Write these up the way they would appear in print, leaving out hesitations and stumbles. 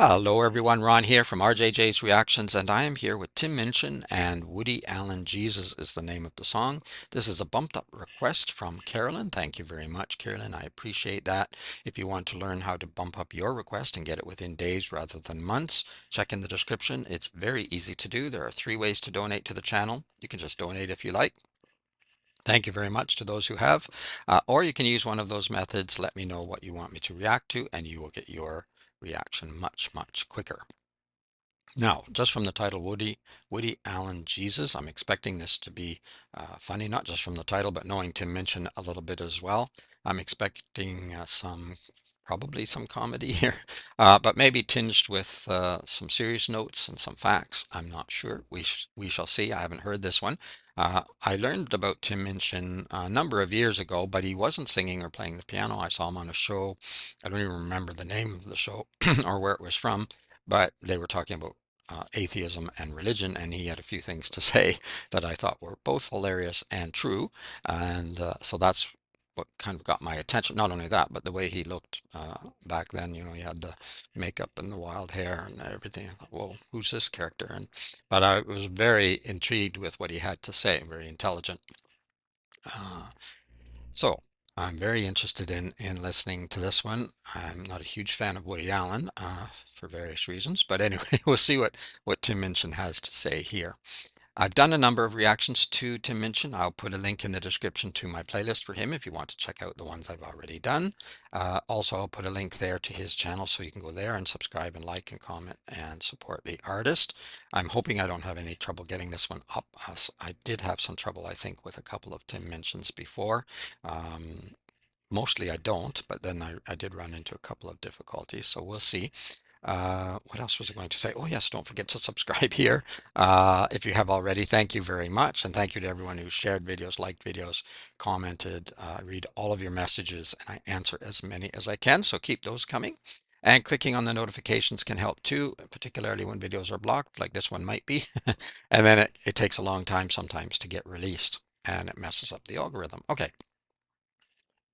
Hello everyone, Ron here from RJJ's Reactions, and I am here with Tim Minchin and Woody Allen. Jesus is the name of the song. This is a bumped up request from Carolyn. Thank you very much, Carolyn. I appreciate that. If you want to learn how to bump up your request and get it within days rather than months, check in the description. It's very easy to do. There are three ways to donate to the channel. You can just donate if you like. Thank you very much to those who have. Or you can use one of those methods. Let me know what you want me to react to, and you will get your reaction much quicker. Now, just from the title, Woody Allen Jesus, I'm expecting this to be funny, not just from the title, but knowing Tim Minchin a little bit as well. I'm expecting probably some comedy here, but maybe tinged with some serious notes and some facts. I'm not sure. We shall see. I haven't heard this one. I learned about Tim Minchin a number of years ago, but he wasn't singing or playing the piano. I saw him on a show. I don't even remember the name of the show or where it was from, but they were talking about atheism and religion, and he had a few things to say that I thought were both hilarious and true, and so that's what kind of got my attention. Not only that, but the way he looked back then. You know, he had the makeup and the wild hair and everything. I thought, whoa, who's this character? And but I was very intrigued with what he had to say. Very intelligent. Uh, so I'm very interested in listening to this one. I'm not a huge fan of Woody Allen for various reasons, but anyway, we'll see what Tim Minchin has to say here. I've done a number of reactions to Tim Minchin. I'll put a link in the description to my playlist for him if you want to check out the ones I've already done. Also, I'll put a link there to his channel so you can go there and subscribe and like and comment and support the artist. I'm hoping I don't have any trouble getting this one up. I did have some trouble, I think, with a couple of Tim Minchins before. Um, Mostly I don't, but then I did run into a couple of difficulties, so we'll see. What else was I going to say? Oh, yes, don't forget to subscribe here. If you have already, thank you very much. And thank you to everyone who shared videos, liked videos, commented. I read all of your messages and I answer as many as I can. So keep those coming. And clicking on the notifications can help too, particularly when videos are blocked, like this one might be. And then it takes a long time sometimes to get released and it messes up the algorithm. Okay,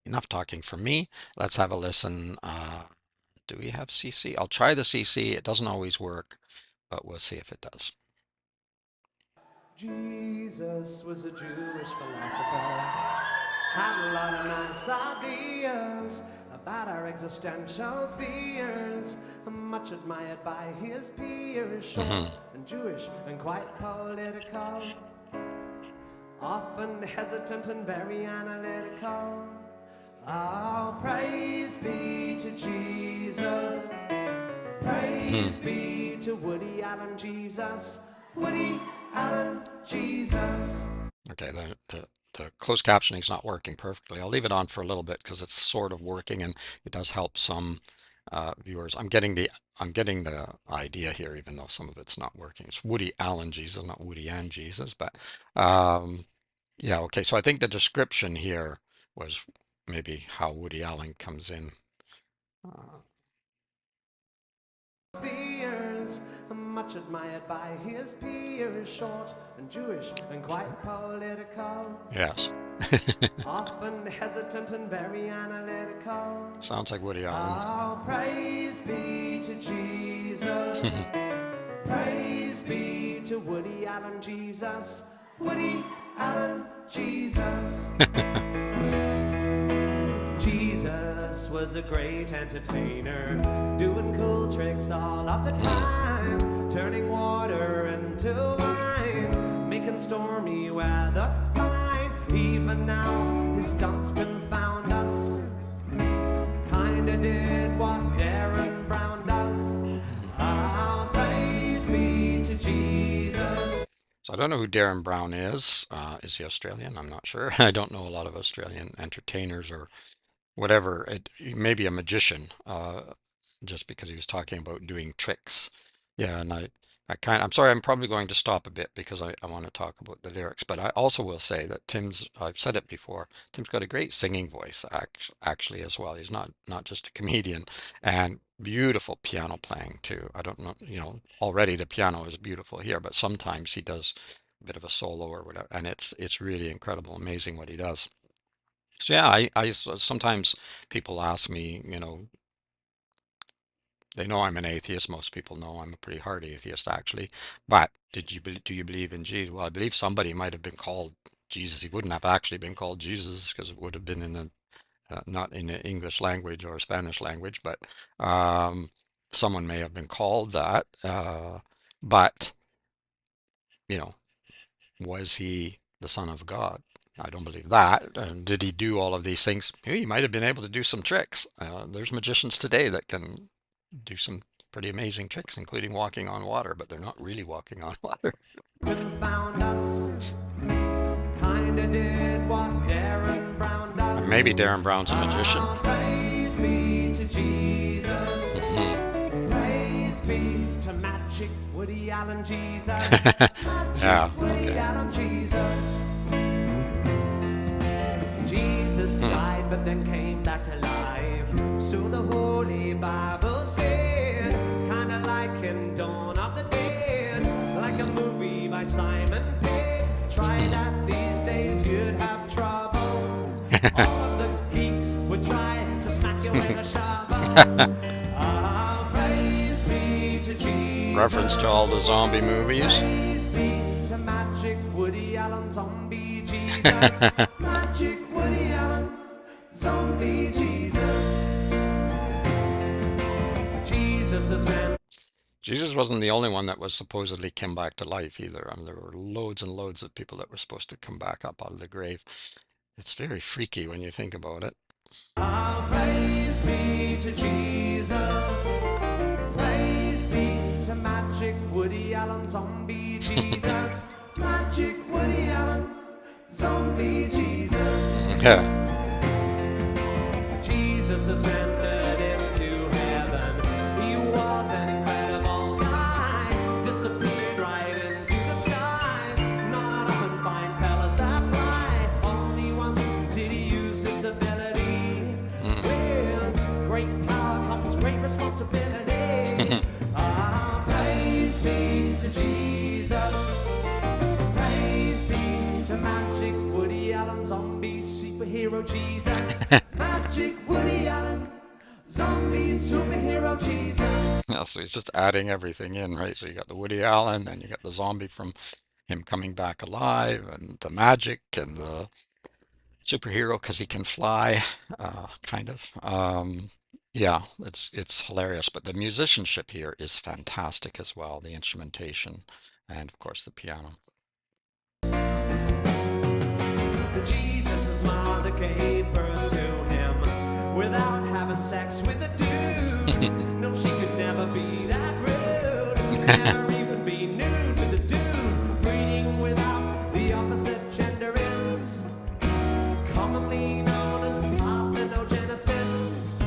enough talking from me. Let's have a listen. Do we have CC? I'll try the CC. It doesn't always work, but we'll see if it does. Jesus was a Jewish philosopher, had a lot of nice ideas about our existential fears, much admired by his peers, short and Jewish and quite political, often hesitant and very analytical. Oh, praise be to Jesus, praise be to Woody Allen Jesus, Woody Allen Jesus. Okay, the closed captioning is not working perfectly. I'll leave it on for a little bit because it's sort of working and it does help some viewers. I'm getting the idea here, even though some of it's not working. It's Woody Allen Jesus, not Woody and Jesus, but yeah, okay. So I think the description here was maybe how Woody Allen comes in. Uh, Fears, much admired by his peers, short and Jewish and quite political, yes, often hesitant and very analytical. sounds like Woody Allen. Oh, praise be to Jesus, praise be to Woody Allen Jesus, Woody Allen Jesus. Jesus was a great entertainer, doing cool tricks all of the time, turning water into wine, making stormy weather fine. Even now, his stunts confound us. Kinda did what Darren Brown does. Ah, praise be to Jesus. So I don't know who Darren Brown is. Is he Australian? I'm not sure. I don't know a lot of Australian entertainers or whatever. He may be a magician, just because he was talking about doing tricks. Yeah, and I'm sorry, I'm probably going to stop a bit because I want to talk about the lyrics, but I also will say that I've said it before, Tim's got a great singing voice actually as well. He's not just a comedian, and beautiful piano playing too. I don't know, already the piano is beautiful here, but sometimes he does a bit of a solo or whatever, and it's really incredible, amazing what he does. So yeah, sometimes people ask me, They know I'm an atheist. Most people know I'm a pretty hard atheist, actually. But do you believe in Jesus? Well, I believe somebody might have been called Jesus. He wouldn't have actually been called Jesus because it would have been in a not in the English language or Spanish language, but um, someone may have been called that. But you know, was he the Son of God? I don't believe that. And did he do all of these things? He might have been able to do some tricks. There's magicians today that can do some pretty amazing tricks, including walking on water, but they're not really walking on water. Confound us, kinda did what Darren Brown And does. maybe Darren Brown's a magician. Praise be to Jesus. Hmm. Praise be to Magic Woody Allen Jesus. Magic Yeah, Woody okay. Allen Jesus. Jesus died but then came back to life. So the Holy Bible said, kinda like in Dawn of the Dead, like a movie by Simon Pegg. Try that these days, you'd have trouble. All of the geeks would try to smack you with a shovel. Ah, praise be to Reference Jesus. to all the zombie movies. Praise be to Magic Woody Allen Zombie Jesus. Magic Woody Allen Zombie Jesus. Jesus is in. Jesus wasn't the only one that was supposedly came back to life either. There were loads and loads of people that were supposed to come back up out of the grave. It's very freaky when you think about it. Ah, praise be to Jesus. Praise be to Magic Woody Allen Zombie Jesus. Magic Woody Allen Zombie Jesus. Yeah. Jesus ascended into heaven. He was an incredible guy. Disappeared right into the sky. Not often find fellas that fly. Only once did he use this ability. With great power comes great responsibility. Ah, praise be to Jesus. Praise be to Magic Woody Allen Zombie Superhero Jesus. Magic Woody Allen Zombie Superhero Jesus. Yeah, so he's just adding everything in, right? So you got the Woody Allen, then you got the zombie from him coming back alive, and the magic and the superhero because he can fly, kind of. Yeah, it's hilarious. But the musicianship here is fantastic as well. The instrumentation, and of course the piano. Jesus' mother gave birth to him without having sex with a dude. No, she could never be that rude. Never even be nude with a dude. Breeding without the opposite gender is commonly known as parthenogenesis.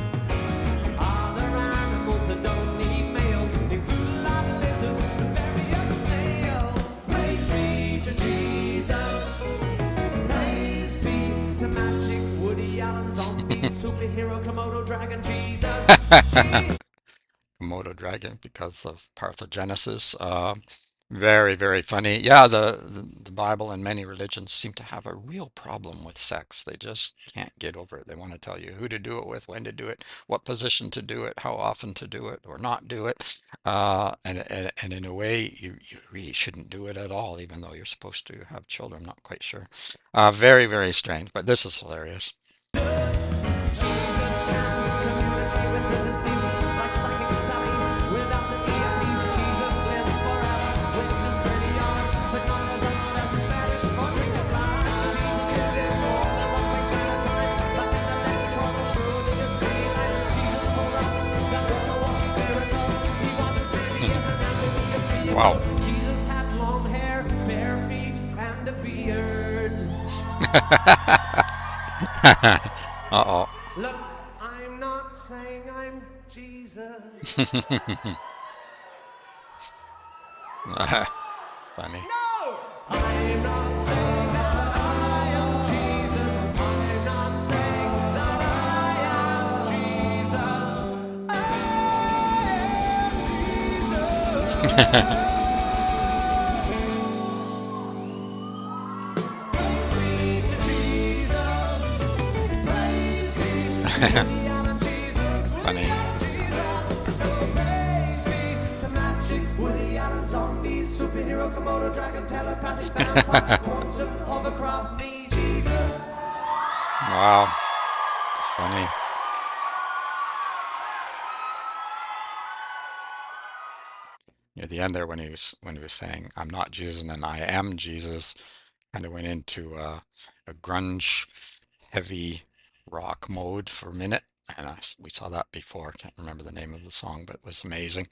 Other animals that don't need males include a lot of lizards and various snails. Praise be to Jesus. Praise be to Magic Woody Allen Zombie Superhero Komodo Dragon Jesus. Komodo dragon because of parthenogenesis. Very, very funny. Yeah, the Bible and many religions seem to have a real problem with sex. They just can't get over it. They want to tell you who to do it with, when to do it, what position to do it, how often to do it or not do it. And in a way, you really shouldn't do it at all, even though you're supposed to have children. I'm not quite sure. Very, very strange, but this is hilarious. Jesus can communicate with the deceased like psychic Sally. Without the earpiece, Jesus lives forever, which is pretty odd. But not as long as he's Spanish or drinking blood. Jesus is in more than one place at a time. Like an electron Schrodinger's feeling. Jesus pulled up that rubber walking miracle. He wasn't standing as an actor, you see you Wow. go. Jesus had long hair, bare feet, and a beard. Uh-oh. Look, I'm not saying I'm Jesus. Funny. No! I'm not saying that I am Jesus. I'm not saying that I am Jesus. I am Jesus. Praise be to Jesus. Praise be to the Allen Jesus. Funny. Jesus. superhero, Komodo dragon, telepathy, vampire, quantum, hovercraft, me, Jesus. Wow, it's funny. Near the end there, when he was saying, "I'm not Jesus," and then "I am Jesus," kind of went into a grunge, heavy rock mode for a minute. And we saw that before. I can't remember the name of the song, but it was amazing.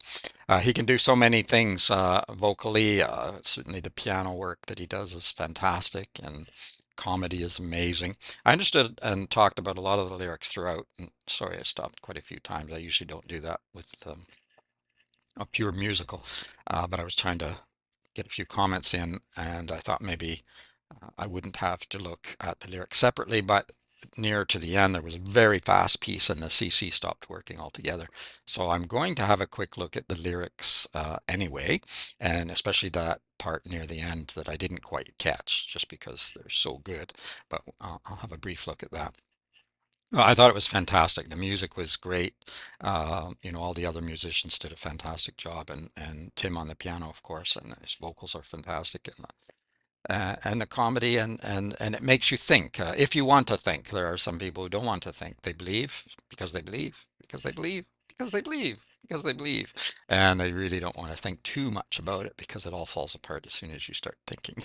He can do so many things vocally. Certainly, the piano work that he does is fantastic, and comedy is amazing. I understood and talked about a lot of the lyrics throughout. And sorry, I stopped quite a few times. I usually don't do that with a pure musical, but I was trying to get a few comments in, and I thought maybe I wouldn't have to look at the lyrics separately, but near to the end, there was a very fast piece and the CC stopped working altogether. So I'm going to have a quick look at the lyrics anyway, and especially that part near the end that I didn't quite catch just because they're so good. But I'll have a brief look at that. Well, I thought it was fantastic. The music was great. All the other musicians did a fantastic job, and Tim on the piano, of course, and his vocals are fantastic. And the comedy and it makes you think. If you want to think, there are some people who don't want to think. They believe because they believe because they believe because they believe because they believe, and they really don't want to think too much about it because it all falls apart as soon as you start thinking.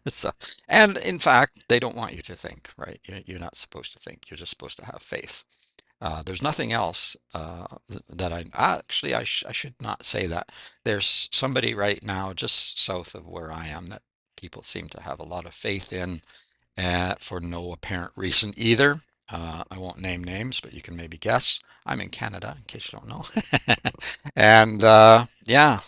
So, and in fact, they don't want you to think, right? You're not supposed to think. You're just supposed to have faith. There's nothing else that I should not say that. There's somebody right now just south of where I am that people seem to have a lot of faith in for no apparent reason either. I won't name names, but you can maybe guess. I'm in Canada, in case you don't know. And yeah,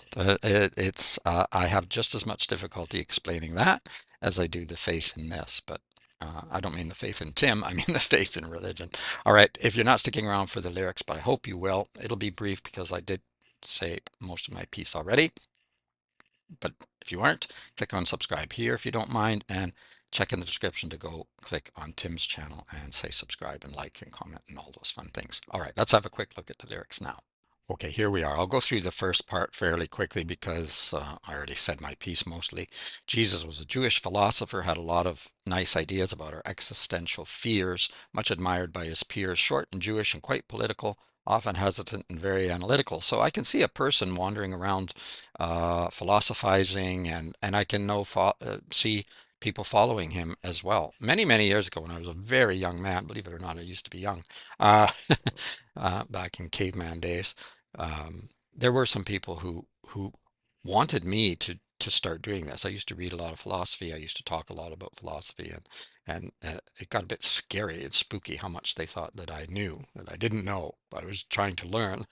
I have just as much difficulty explaining that as I do the faith in this, but I don't mean the faith in Tim, I mean the faith in religion. All right, if you're not sticking around for the lyrics, but I hope you will, it'll be brief because I did say most of my piece already. But if you aren't, click on subscribe here if you don't mind, and check in the description to go click on Tim's channel and say subscribe and like and comment and all those fun things. All right, let's have a quick look at the lyrics now. Okay, here we are. I'll go through the first part fairly quickly because I already said my piece mostly. Jesus was a Jewish philosopher, had a lot of nice ideas about our existential fears, much admired by his peers, short and Jewish and quite political, often hesitant and very analytical. So I can see a person wandering around philosophizing, and I can see people following him as well. Many, many years ago, when I was a very young man, believe it or not, I used to be young, uh, back in caveman days. There were some people who wanted me to start doing this. I used to read a lot of philosophy. I used to talk a lot about philosophy, and it got a bit scary and spooky how much they thought that I knew that I didn't know. I was trying to learn,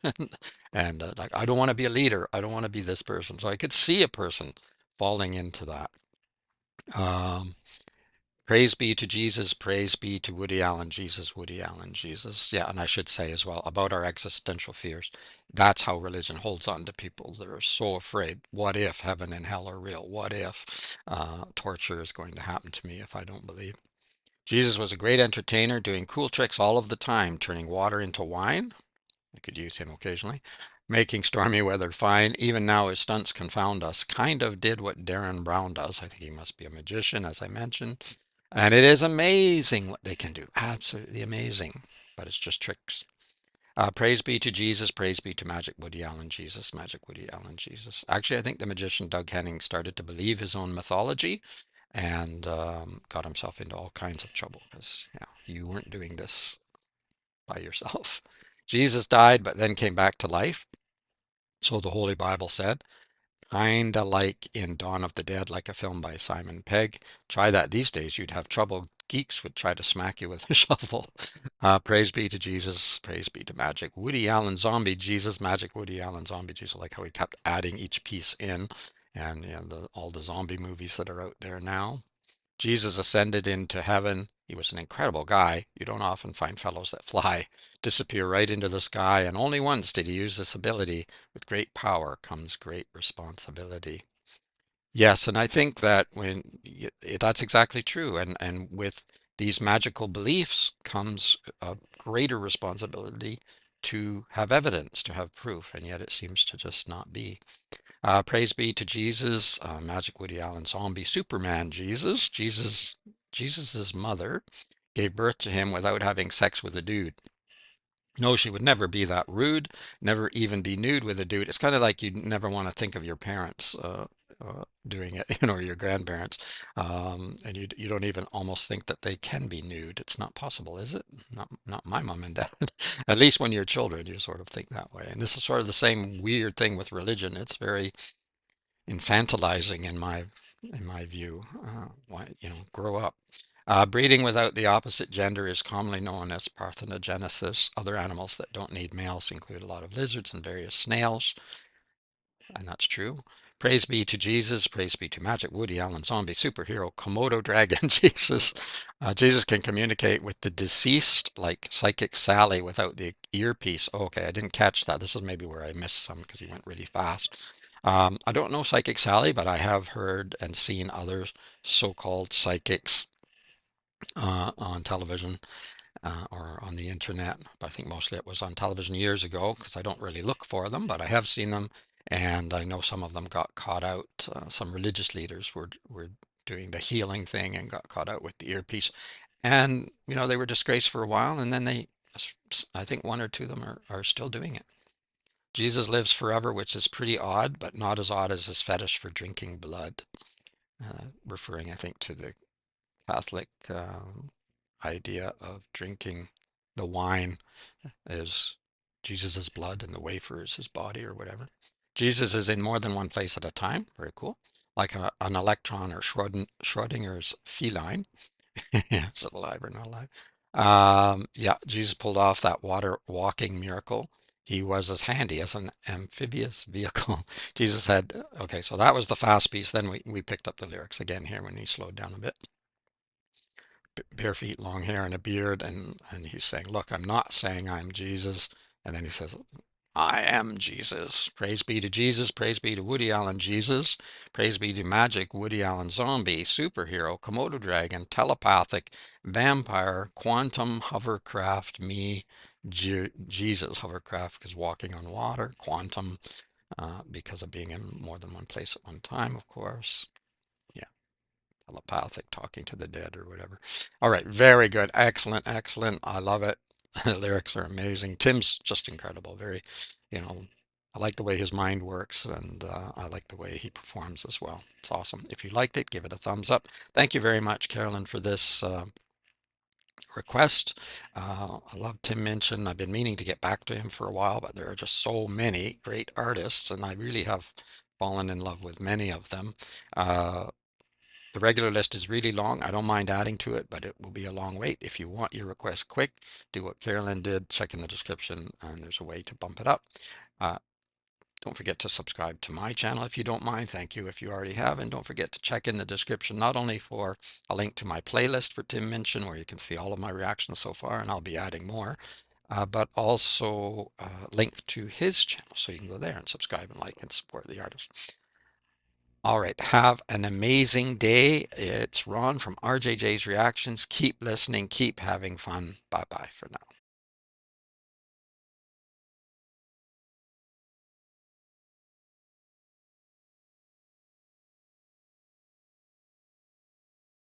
and like I don't want to be a leader. I don't want to be this person. So I could see a person falling into that. Um, Praise be to Jesus, praise be to Woody Allen, Jesus, Woody Allen, Jesus. Yeah, and I should say as well about our existential fears. That's how religion holds on to people that are so afraid. What if heaven and hell are real? What if torture is going to happen to me if I don't believe? Jesus was a great entertainer, doing cool tricks all of the time, turning water into wine. I could use him occasionally. Making stormy weather fine. Even now his stunts confound us. Kind of did what Darren Brown does. I think he must be a magician, as I mentioned. And it is amazing what they can do. Absolutely amazing. But it's just tricks. Praise be to Jesus. Praise be to Magic Woody Allen Jesus. Magic Woody Allen Jesus. Actually, I think the magician Doug Henning started to believe his own mythology and got himself into all kinds of trouble because yeah, you weren't doing this by yourself. Jesus died, but then came back to life. So the Holy Bible said. Kinda like in Dawn of the Dead, like a film by Simon Pegg. Try that these days, you'd have trouble. Geeks would try to smack you with a shovel. Praise be to Jesus. Praise be to Magic Woody Allen Zombie Jesus. Magic Woody Allen Zombie Jesus. I like how he kept adding each piece in, and all the zombie movies that are out there now. Jesus ascended into heaven. He was an incredible guy. You don't often find fellows that fly, disappear right into the sky, and only once did he use this ability. With great power comes great responsibility. Yes, and I think that that's exactly true. And with these magical beliefs comes a greater responsibility to have evidence, to have proof, and yet it seems to just not be. Praise be to Jesus, Magic Woody Allen Zombie Superman Jesus. Jesus's mother gave birth to him without having sex with a dude. No, she would never be that rude, never even be nude with a dude. It's kind of like you'd never want to think of your parents doing it, or your grandparents, and you don't even almost think that they can be nude. It's not possible, is it? Not my mom and dad. At least when you're children, you sort of think that way. And this is sort of the same weird thing with religion. It's very infantilizing in my view. Why, grow up. Breeding without the opposite gender is commonly known as parthenogenesis. Other animals that don't need males include a lot of lizards and various snails, and that's true. Praise be to Jesus. Praise be to Magic Woody Allen Zombie Superhero Komodo Dragon Jesus. Jesus can communicate with the deceased like Psychic Sally without the earpiece. Oh, okay, I didn't catch that. This is maybe where I missed some because he went really fast. I don't know Psychic Sally, but I have heard and seen other so-called psychics on television or on the internet. But I think mostly it was on television years ago because I don't really look for them, but I have seen them, and I know some of them got caught out. Some religious leaders were doing the healing thing and got caught out with the earpiece, and they were disgraced for a while, and then I think one or two of them are still doing it. Jesus lives forever, which is pretty odd, but not as odd as his fetish for drinking blood, referring, I think, to the Catholic idea of drinking the wine is Jesus' blood and the wafer is his body or whatever. Jesus is in more than one place at a time. Very cool. Like an electron or Schrodinger's feline. Is it alive or not alive? Yeah, Jesus pulled off that water walking miracle. He was as handy as an amphibious vehicle. Jesus had, okay, so that was the fast piece. Then we picked up the lyrics again here when he slowed down a bit. Bare feet, long hair, and a beard, and he's saying, "Look, I'm not saying I'm Jesus." And then he says, "I am Jesus. Praise be to Jesus. Praise be to Woody Allen Jesus. Praise be to Magic Woody Allen Zombie, superhero, Komodo dragon, telepathic, vampire, quantum hovercraft, me, Jesus hovercraft because walking on water, quantum because of being in more than one place at one time, of course. Yeah, telepathic, talking to the dead or whatever. All right, very good. Excellent, excellent. I love it. The lyrics are amazing. Tim's just incredible. Very, you know, I like the way his mind works and I like the way he performs as well. It's awesome. If you liked it, give it a thumbs up. Thank you very much, Carolyn, for this request. I love Tim Minchin. I've been meaning to get back to him for a while, but there are just so many great artists, and I really have fallen in love with many of them. Uh, the regular list is really long. I don't mind adding to it, but it will be a long wait. If you want your request quick, do what Carolyn did, check in the description, and there's a way to bump it up. Uh, don't forget to subscribe to my channel if you don't mind. Thank you if you already have. And don't forget to check in the description not only for a link to my playlist for Tim Minchin, where you can see all of my reactions so far, and I'll be adding more, but also a link to his channel. So you can go there and subscribe and like and support the artist. All right, have an amazing day. It's Ron from RJJ's Reactions. Keep listening, keep having fun. Bye bye for now.